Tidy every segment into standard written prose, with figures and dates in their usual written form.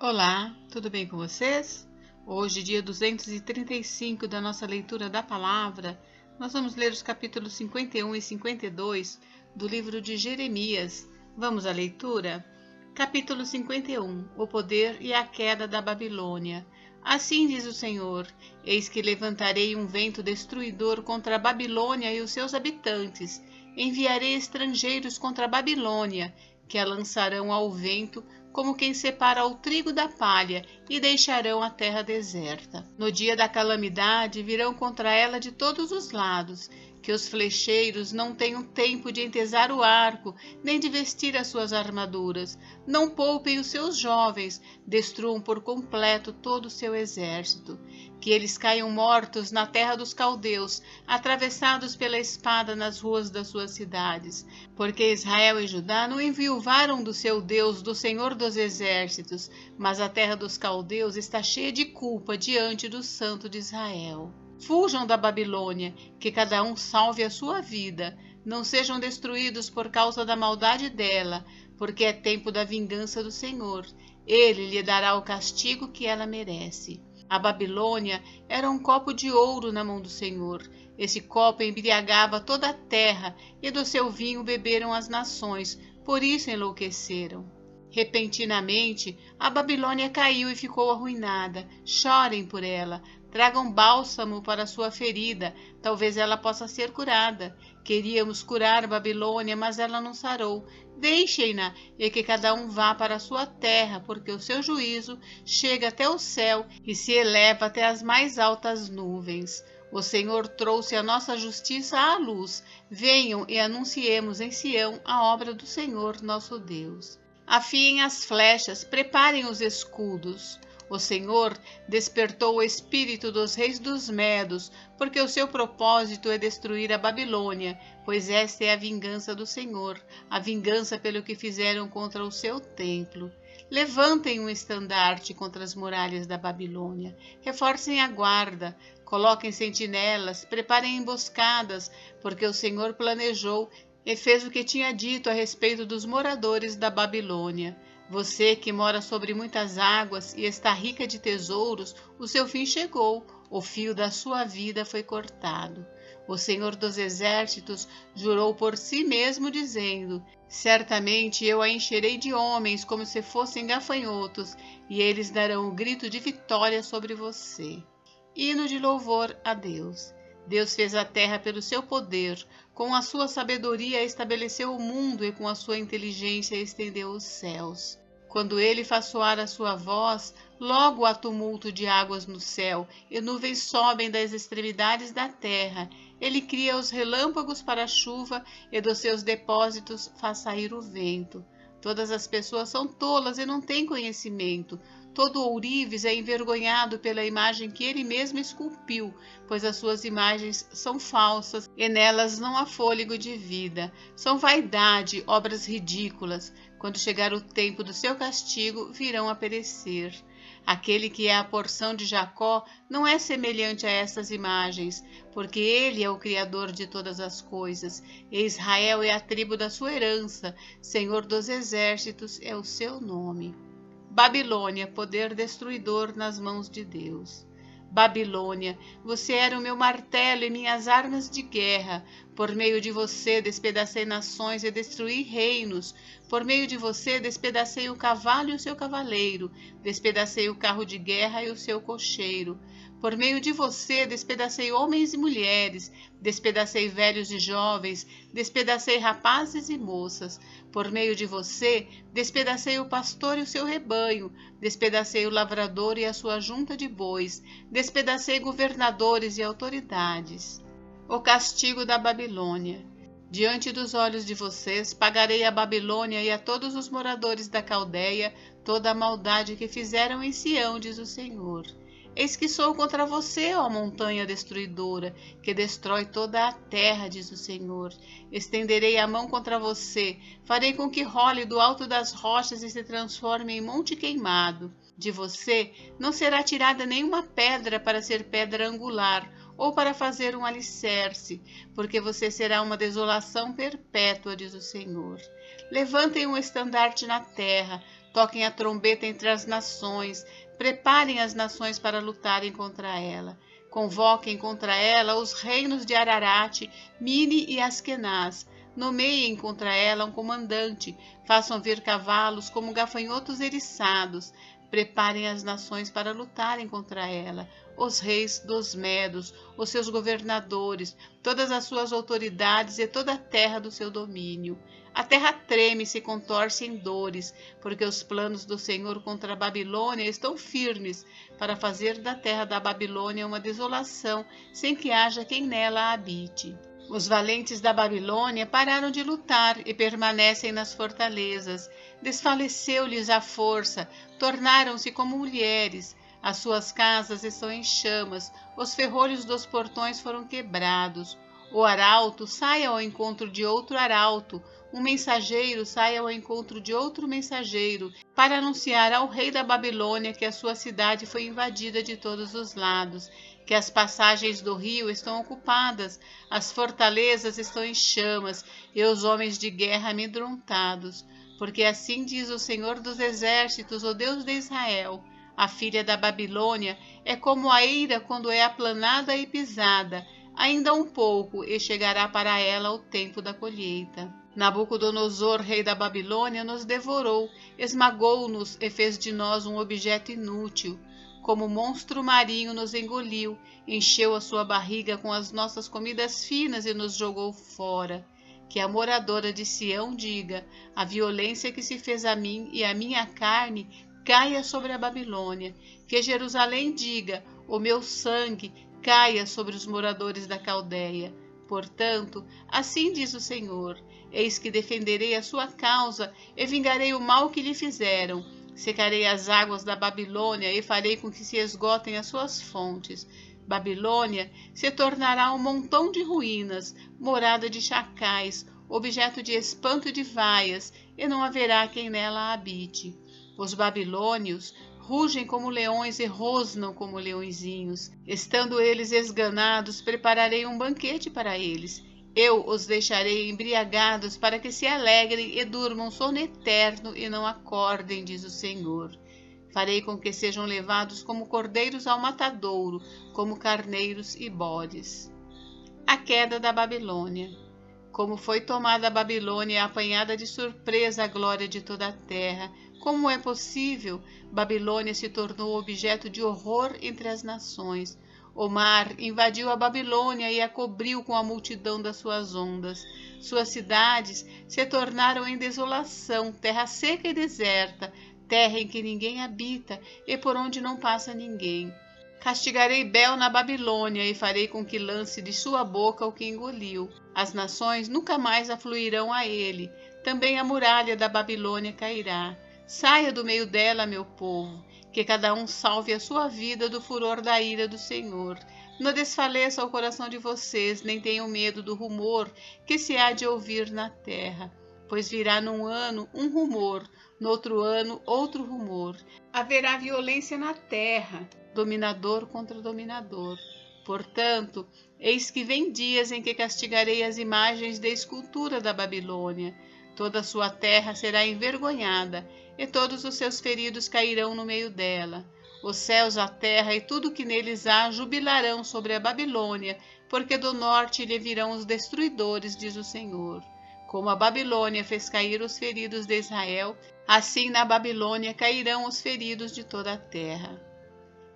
Olá, tudo bem com vocês? Hoje, dia 235 da nossa leitura da palavra, nós vamos ler os capítulos 51 e 52 do livro de Jeremias. Vamos à leitura? Capítulo 51: O poder e a queda da Babilônia. Assim diz o Senhor: Eis que levantarei um vento destruidor contra a Babilônia e os seus habitantes. Enviarei estrangeiros contra a Babilônia, que a lançarão ao vento como quem separa o trigo da palha, e deixarão a terra deserta. No dia da calamidade virão contra ela de todos os lados, que os flecheiros não tenham tempo de entesar o arco, nem de vestir as suas armaduras. Não poupem os seus jovens, destruam por completo todo o seu exército. Que eles caiam mortos na terra dos caldeus, atravessados pela espada nas ruas das suas cidades. Porque Israel e Judá não enviuvaram do seu Deus, do Senhor dos exércitos, mas a terra dos caldeus está cheia de culpa diante do Santo de Israel. Fujam da Babilônia, que cada um salve a sua vida. Não sejam destruídos por causa da maldade dela, porque é tempo da vingança do Senhor. Ele lhe dará o castigo que ela merece. A Babilônia era um copo de ouro na mão do Senhor. Esse copo embriagava toda a terra, e do seu vinho beberam as nações, por isso enlouqueceram. Repentinamente, a Babilônia caiu e ficou arruinada. Chorem por ela, tragam bálsamo para sua ferida, talvez ela possa ser curada. Queríamos curar a Babilônia, mas ela não sarou. Deixem-na e que cada um vá para a sua terra, porque o seu juízo chega até o céu e se eleva até as mais altas nuvens. O Senhor trouxe a nossa justiça à luz. Venham e anunciemos em Sião a obra do Senhor nosso Deus. Afiem as flechas, preparem os escudos. O Senhor despertou o espírito dos reis dos Medos, porque o seu propósito é destruir a Babilônia, pois esta é a vingança do Senhor, a vingança pelo que fizeram contra o seu templo. Levantem um estandarte contra as muralhas da Babilônia, reforcem a guarda, coloquem sentinelas, preparem emboscadas, porque o Senhor planejou e fez o que tinha dito a respeito dos moradores da Babilônia. Você que mora sobre muitas águas e está rica de tesouros, o seu fim chegou, o fio da sua vida foi cortado. O Senhor dos Exércitos jurou por si mesmo, dizendo: Certamente eu a encherei de homens como se fossem gafanhotos, e eles darão o grito de vitória sobre você. Hino de louvor a Deus. Deus fez a terra pelo seu poder, com a sua sabedoria estabeleceu o mundo e com a sua inteligência estendeu os céus. Quando ele faz soar a sua voz, logo há tumulto de águas no céu, e nuvens sobem das extremidades da terra. Ele cria os relâmpagos para a chuva, e dos seus depósitos faz sair o vento. Todas as pessoas são tolas e não têm conhecimento. Todo ourives é envergonhado pela imagem que ele mesmo esculpiu, pois as suas imagens são falsas e nelas não há fôlego de vida. São vaidade, obras ridículas. Quando chegar o tempo do seu castigo, virão a perecer. Aquele que é a porção de Jacó não é semelhante a essas imagens, porque ele é o Criador de todas as coisas, e Israel é a tribo da sua herança, Senhor dos exércitos é o seu nome. Babilônia, poder destruidor nas mãos de Deus. Babilônia, você era o meu martelo e minhas armas de guerra. Por meio de você despedacei nações e destruí reinos. Por meio de você despedacei o cavalo e o seu cavaleiro. Despedacei o carro de guerra e o seu cocheiro. Por meio de você despedacei homens e mulheres, despedacei velhos e jovens, despedacei rapazes e moças. Por meio de você despedacei o pastor e o seu rebanho, despedacei o lavrador e a sua junta de bois, despedacei governadores e autoridades. O castigo da Babilônia. Diante dos olhos de vocês pagarei a Babilônia e a todos os moradores da Caldeia toda a maldade que fizeram em Sião, diz o Senhor. Eis que sou contra você, ó montanha destruidora, que destrói toda a terra, diz o Senhor. Estenderei a mão contra você, farei com que role do alto das rochas e se transforme em monte queimado. De você não será tirada nenhuma pedra para ser pedra angular, ou para fazer um alicerce, porque você será uma desolação perpétua, diz o Senhor. Levantem um estandarte na terra, Toquem a trombeta entre as nações, preparem as nações para lutarem contra ela. Convoquem contra ela os reinos de Ararate, Mini e Askenaz. Nomeiem contra ela um comandante, façam vir cavalos como gafanhotos eriçados. Preparem as nações para lutarem contra ela, os reis dos Medos, os seus governadores, todas as suas autoridades e toda a terra do seu domínio. A terra treme e se contorce em dores, porque os planos do Senhor contra a Babilônia estão firmes, para fazer da terra da Babilônia uma desolação, sem que haja quem nela habite. Os valentes da Babilônia pararam de lutar e permanecem nas fortalezas. Desfaleceu-lhes a força, tornaram-se como mulheres. As suas casas estão em chamas, os ferrolhos dos portões foram quebrados. O arauto sai ao encontro de outro arauto, um mensageiro sai ao encontro de outro mensageiro, para anunciar ao rei da Babilônia que a sua cidade foi invadida de todos os lados, que as passagens do rio estão ocupadas, as fortalezas estão em chamas e os homens de guerra amedrontados. Porque assim diz o Senhor dos Exércitos, o Deus de Israel: a filha da Babilônia é como a eira quando é aplanada e pisada. Ainda um pouco e chegará para ela o tempo da colheita. Nabucodonosor, rei da Babilônia, nos devorou, esmagou-nos e fez de nós um objeto inútil. Como monstro marinho nos engoliu, encheu a sua barriga com as nossas comidas finas e nos jogou fora. Que a moradora de Sião diga: a violência que se fez a mim e a minha carne caia sobre a Babilônia. Que Jerusalém diga: o meu sangue caia sobre os moradores da Caldeia. Portanto, assim diz o Senhor: eis que defenderei a sua causa e vingarei o mal que lhe fizeram. Secarei as águas da Babilônia e farei com que se esgotem as suas fontes. Babilônia se tornará um montão de ruínas, morada de chacais, objeto de espanto e de vaias, e não haverá quem nela habite. Os babilônios rugem como leões e rosnam como leõezinhos. Estando eles esganados, prepararei um banquete para eles. Eu os deixarei embriagados para que se alegrem e durmam sono eterno e não acordem, diz o Senhor. Farei com que sejam levados como cordeiros ao matadouro, como carneiros e bodes. A queda da Babilônia. Como foi tomada a Babilônia e apanhada de surpresa a glória de toda a terra. Como é possível? Babilônia se tornou objeto de horror entre as nações. O mar invadiu a Babilônia e a cobriu com a multidão das suas ondas. Suas cidades se tornaram em desolação, terra seca e deserta, terra em que ninguém habita e por onde não passa ninguém. Castigarei Bel na Babilônia e farei com que lance de sua boca o que engoliu. As nações nunca mais afluirão a ele. Também a muralha da Babilônia cairá. Saia do meio dela, meu povo, que cada um salve a sua vida do furor da ira do Senhor. Não desfaleça o coração de vocês, nem tenham medo do rumor que se há de ouvir na terra. Pois virá num ano um rumor, no outro ano outro rumor. Haverá violência na terra, dominador contra dominador. Portanto, eis que vem dias em que castigarei as imagens de escultura da Babilônia. Toda a sua terra será envergonhada, e todos os seus feridos cairão no meio dela. Os céus, a terra e tudo que neles há jubilarão sobre a Babilônia, porque do norte lhe virão os destruidores, diz o Senhor. Como a Babilônia fez cair os feridos de Israel, assim na Babilônia cairão os feridos de toda a terra.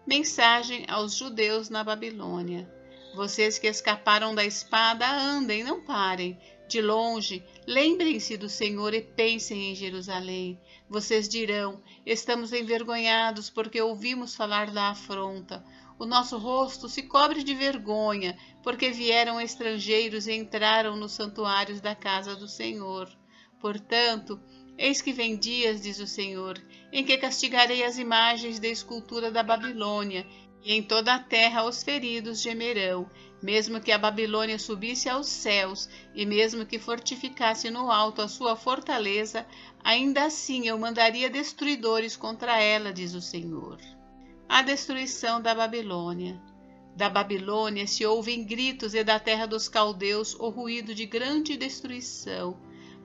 Mensagem aos judeus na Babilônia. Vocês que escaparam da espada, andem, não parem. De longe, lembrem-se do Senhor e pensem em Jerusalém. Vocês dirão: estamos envergonhados porque ouvimos falar da afronta. O nosso rosto se cobre de vergonha, porque vieram estrangeiros e entraram nos santuários da casa do Senhor. Portanto, eis que vem dias, diz o Senhor, em que castigarei as imagens de escultura da Babilônia, e em toda a terra os feridos gemerão. Mesmo que a Babilônia subisse aos céus, e mesmo que fortificasse no alto a sua fortaleza, ainda assim eu mandaria destruidores contra ela, diz o Senhor. A destruição da Babilônia. Da Babilônia se ouvem gritos, e da terra dos caldeus o ruído de grande destruição.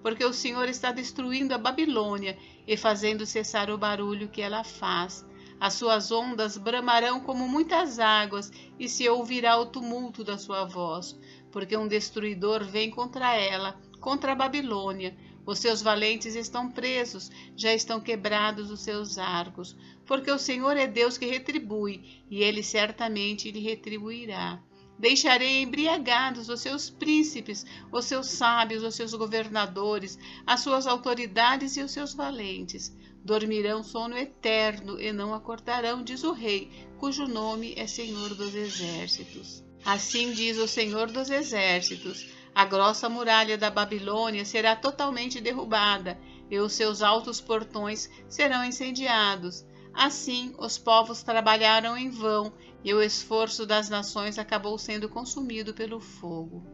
porque o Senhor está destruindo a Babilônia e fazendo cessar o barulho que ela faz. As suas ondas bramarão como muitas águas, e se ouvirá o tumulto da sua voz, porque um destruidor vem contra ela, contra a Babilônia. Os seus valentes estão presos, já estão quebrados os seus arcos, porque o Senhor é Deus que retribui, e ele certamente lhe retribuirá. Deixarei embriagados os seus príncipes, os seus sábios, os seus governadores, as suas autoridades e os seus valentes. Dormirão sono eterno e não acordarão, diz o rei, cujo nome é Senhor dos Exércitos. Assim diz o Senhor dos Exércitos: a grossa muralha da Babilônia será totalmente derrubada, e os seus altos portões serão incendiados. Assim, os povos trabalharam em vão, e o esforço das nações acabou sendo consumido pelo fogo.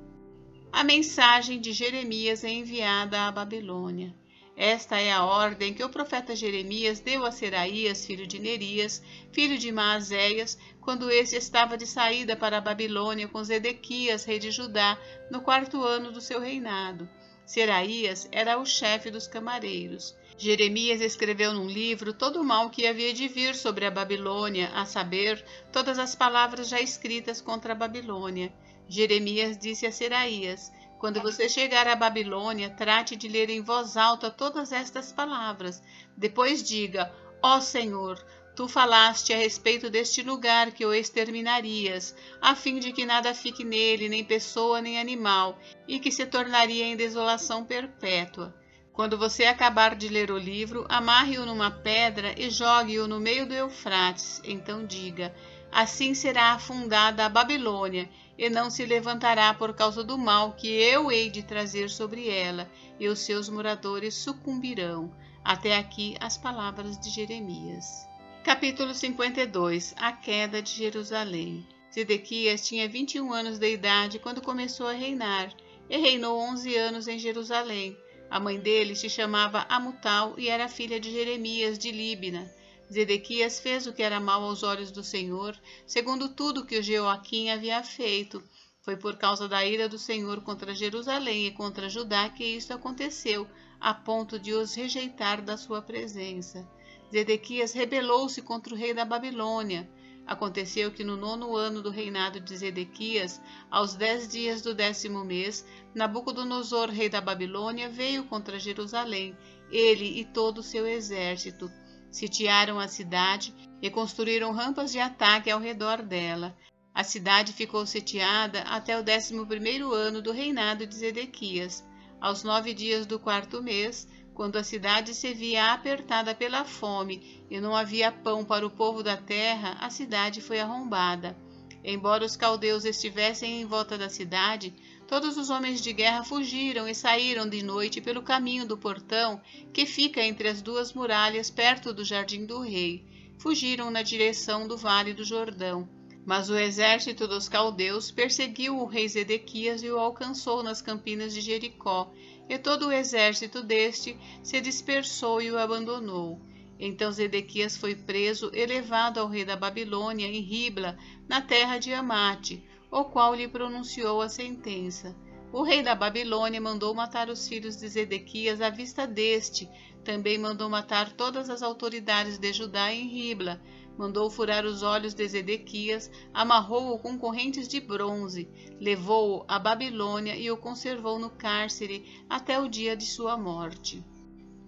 A mensagem de Jeremias é enviada à Babilônia. Esta é a ordem que o profeta Jeremias deu a Seraías, filho de Nerias, filho de Maazéias, quando este estava de saída para a Babilônia com Zedequias, rei de Judá, no 4º ano do seu reinado. Seraías era o chefe dos camareiros. Jeremias escreveu num livro todo o mal que havia de vir sobre a Babilônia, a saber, todas as palavras já escritas contra a Babilônia. Jeremias disse a Seraías: quando você chegar à Babilônia, trate de ler em voz alta todas estas palavras. Depois diga: ó Senhor, tu falaste a respeito deste lugar que o exterminarias, a fim de que nada fique nele, nem pessoa nem animal, e que se tornaria em desolação perpétua. Quando você acabar de ler o livro, amarre-o numa pedra e jogue-o no meio do Eufrates. Então diga: assim será afundada a Babilônia, e não se levantará por causa do mal que eu hei de trazer sobre ela, e os seus moradores sucumbirão. Até aqui as palavras de Jeremias. Capítulo 52. A queda de Jerusalém. Zedequias tinha 21 anos de idade quando começou a reinar, e reinou 11 anos em Jerusalém. A mãe dele se chamava Amutal e era filha de Jeremias de Líbina. Zedequias fez o que era mal aos olhos do Senhor, segundo tudo que o Jeoaquim havia feito. Foi por causa da ira do Senhor contra Jerusalém e contra Judá que isto aconteceu, a ponto de os rejeitar da sua presença. Zedequias rebelou-se contra o rei da Babilônia. Aconteceu que no 9º ano do reinado de Zedequias, aos 10 dias do 10º mês, Nabucodonosor, rei da Babilônia, veio contra Jerusalém, ele e todo o seu exército. Sitiaram a cidade e construíram rampas de ataque ao redor dela. A cidade ficou sitiada até o 11º ano do reinado de Zedequias. Aos 9 dias do 4º mês, quando a cidade se via apertada pela fome e não havia pão para o povo da terra, a cidade foi arrombada. Embora os caldeus estivessem em volta da cidade, todos os homens de guerra fugiram e saíram de noite pelo caminho do portão que fica entre as duas muralhas perto do jardim do rei. Fugiram na direção do vale do Jordão. Mas o exército dos caldeus perseguiu o rei Zedequias e o alcançou nas campinas de Jericó, e todo o exército deste se dispersou e o abandonou. Então Zedequias foi preso e levado ao rei da Babilônia em Ribla, na terra de Amate, o qual lhe pronunciou a sentença. O rei da Babilônia mandou matar os filhos de Zedequias à vista deste. Também mandou matar todas as autoridades de Judá em Ribla. Mandou furar os olhos de Zedequias, amarrou-o com correntes de bronze, levou-o à Babilônia e o conservou no cárcere até o dia de sua morte.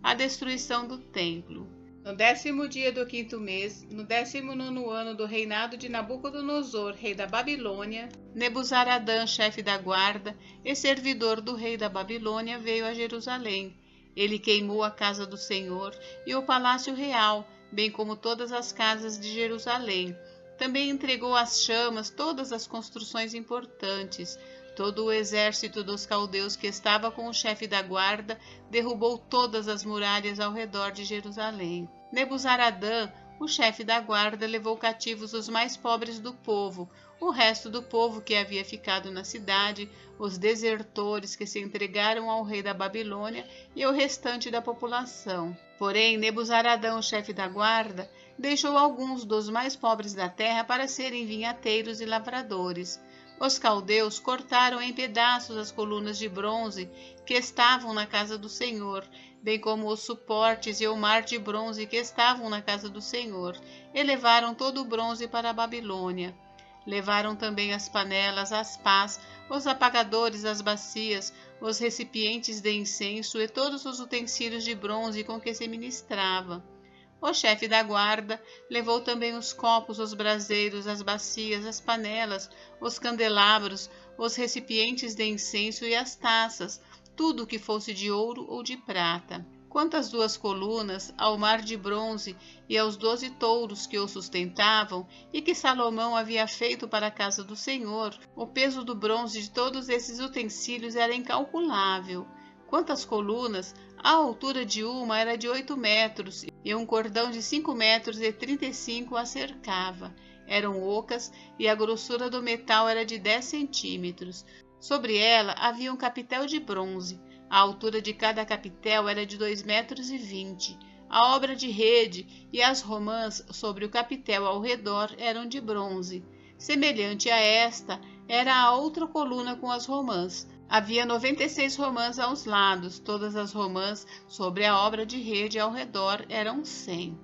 A destruição do templo. No 10º dia do 5º mês, no 19º ano do reinado de Nabucodonosor, rei da Babilônia, Nebuzaradã, chefe da guarda e servidor do rei da Babilônia, veio a Jerusalém. Ele queimou a casa do Senhor e o palácio real, bem como todas as casas de Jerusalém. Também entregou às chamas todas as construções importantes. Todo o exército dos caldeus que estava com o chefe da guarda derrubou todas as muralhas ao redor de Jerusalém. Nebuzaradã, o chefe da guarda, levou cativos os mais pobres do povo, o resto do povo que havia ficado na cidade, os desertores que se entregaram ao rei da Babilônia e o restante da população. Porém, Nebuzaradã, o chefe da guarda, deixou alguns dos mais pobres da terra para serem vinhateiros e lavradores. Os caldeus cortaram em pedaços as colunas de bronze que estavam na casa do Senhor, bem como os suportes e o mar de bronze que estavam na casa do Senhor, e levaram todo o bronze para a Babilônia. Levaram também as panelas, as pás, os apagadores, as bacias, os recipientes de incenso e todos os utensílios de bronze com que se ministrava. O chefe da guarda levou também os copos, os braseiros, as bacias, as panelas, os candelabros, os recipientes de incenso e as taças, tudo o que fosse de ouro ou de prata. Quanto às 2 colunas, ao mar de bronze e aos 12 touros que o sustentavam e que Salomão havia feito para a casa do Senhor, o peso do bronze de todos esses utensílios era incalculável. Quanto às colunas, a altura de uma era de 8 metros e um cordão de 5 metros e 35 a cercava. Eram ocas e a grossura do metal era de 10 centímetros. Sobre ela havia um capitel de bronze. A altura de cada capitel era de 2,20 metros. A obra de rede e as romãs sobre o capitel ao redor eram de bronze. Semelhante a esta era a outra coluna com as romãs. Havia 96 romãs aos lados, todas as romãs sobre a obra de rede ao redor eram 100.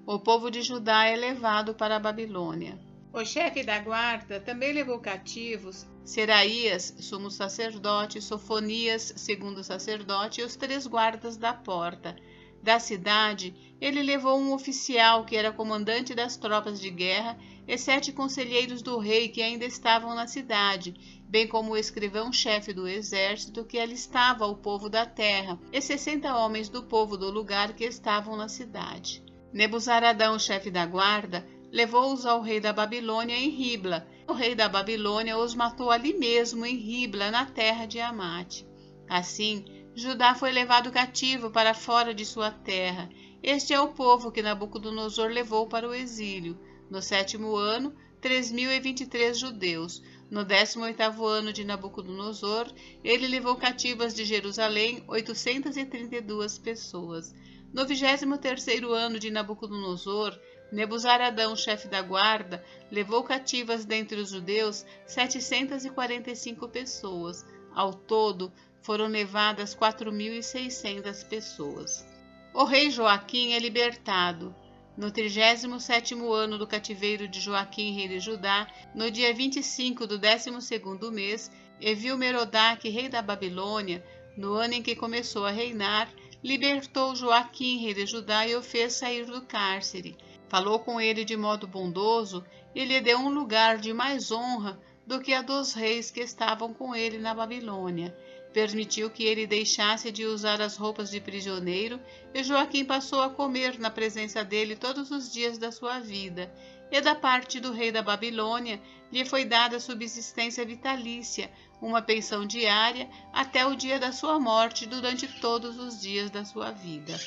O povo de Judá é levado para a Babilônia. O chefe da guarda também levou cativos Seraías, sumo sacerdote, Sofonias, segundo sacerdote, e os 3 guardas da porta. Da cidade, ele levou um oficial que era comandante das tropas de guerra e 7 conselheiros do rei que ainda estavam na cidade, bem como o escrivão-chefe do exército que alistava o povo da terra, e 60 homens do povo do lugar que estavam na cidade. Nebuzaradão, chefe da guarda, levou-os ao rei da Babilônia em Ribla. O rei da Babilônia os matou ali mesmo em Ribla, na terra de Amate. Assim, Judá foi levado cativo para fora de sua terra. Este é o povo que Nabucodonosor levou para o exílio. No 7º ano, 3.023 judeus. No 18º ano de Nabucodonosor, ele levou cativas de Jerusalém 832 pessoas. No 23º ano de Nabucodonosor, Nebuzaradão, chefe da guarda, levou cativas dentre os judeus 745 pessoas. Ao todo, foram levadas 4.600 pessoas. O rei Joaquim é libertado. No 37º ano do cativeiro de Joaquim, rei de Judá, no dia 25 do 12º mês, Evil-Merodach, rei da Babilônia, no ano em que começou a reinar, libertou Joaquim, rei de Judá, e o fez sair do cárcere. Falou com ele de modo bondoso e lhe deu um lugar de mais honra do que a dos reis que estavam com ele na Babilônia. Permitiu que ele deixasse de usar as roupas de prisioneiro, e Joaquim passou a comer na presença dele todos os dias da sua vida. E da parte do rei da Babilônia lhe foi dada subsistência vitalícia, uma pensão diária, até o dia da sua morte, durante todos os dias da sua vida.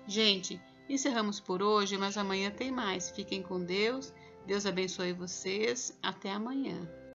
Gente, encerramos por hoje, mas amanhã tem mais. Fiquem com Deus. Deus abençoe vocês. Até amanhã.